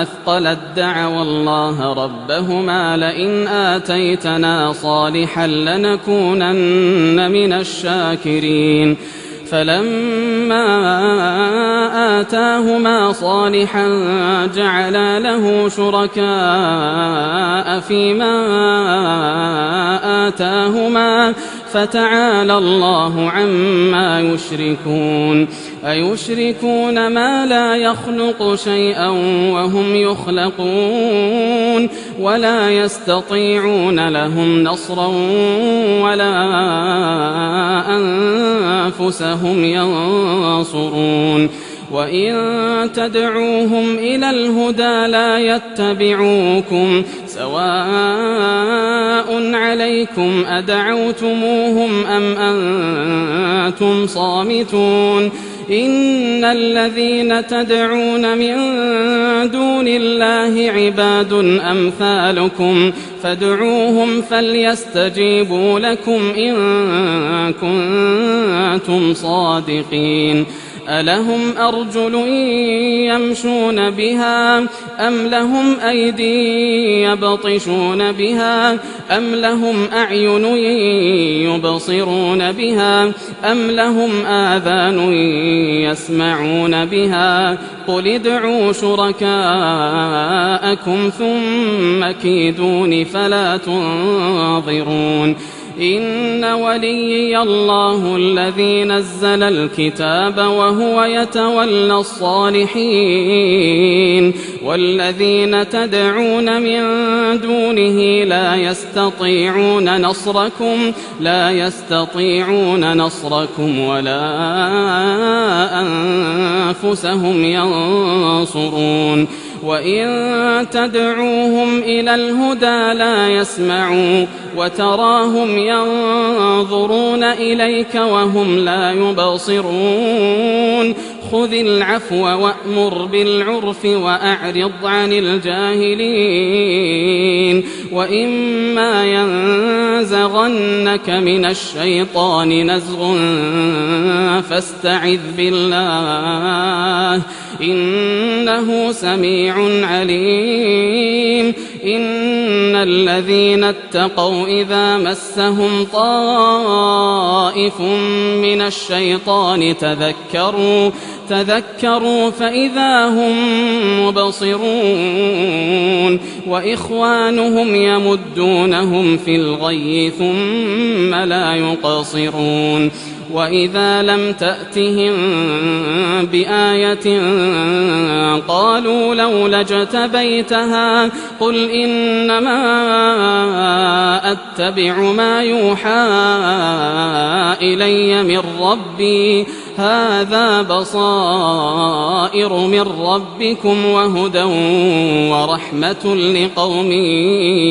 Speaker 2: أثقلت دعوا الله ربهما لئن آتيتنا صالحا لنكونن من الشاكرين فلما آتاهما صالحا جعلا له شركاء فيما آتاهما فتعالى الله عما يشركون أيشركون ما لا يخلق شيئا وهم يخلقون ولا يستطيعون لهم نصرا ولا أنفسهم ينصرون وإن تدعوهم إلى الهدى لا يتبعوكم سواء عليكم أدعوتموهم أم أنتم صامتون إن الذين تدعون من دون الله عباد أمثالكم فادعوهم فليستجيبوا لكم إن كنتم صادقين ألهم أرجل يمشون بها أم لهم أيدي يبطشون بها أم لهم أعين يبصرون بها أم لهم آذان يسمعون بها قل ادعوا شركاءكم ثم كيدون فلا تنظرون إن وليي الله الذي نزل الكتاب وهو يتولى الصالحين والذين تدعون من دونه لا يستطيعون نصركم ولا أنفسهم ينصرون وإن تدعوهم إلى الهدى لا يسمعوا وتراهم ينظرون إليك وهم لا يبصرون خذ العفو وأمر بالعرف وأعرض عن الجاهلين وإما ينزغنك من الشيطان نزغ فاستعذ بالله إنه سميع عليم إن الذين اتقوا إذا مسهم طائف من الشيطان تذكروا فإذا هم مبصرون وإخوانهم يمدونهم في الغي ثم لا يقصرون وإذا لم تأتهم بآية قالوا لولا اجتبيتها قل إنما أتبع ما يوحى إلي من ربي هذا بصائر من ربكم وهدى ورحمة لقوم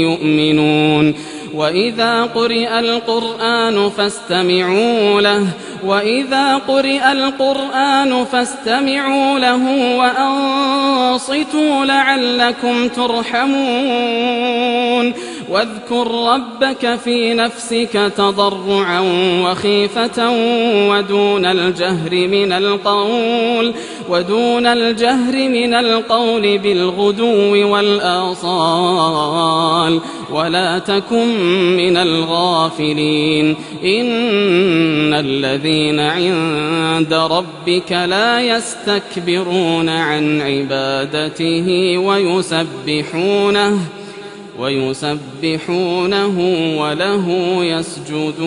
Speaker 2: يؤمنون وإذا قرئ القرآن فاستمعوا له وأنصتوا لعلكم ترحمون واذكر ربك في نفسك تضرعا وخيفة ودون الجهر من القول بالغدو والآصال ولا تكن من الغافلين إن الذين عند ربك لا يستكبرون عن عبادته ويسبحونه وله يسجدون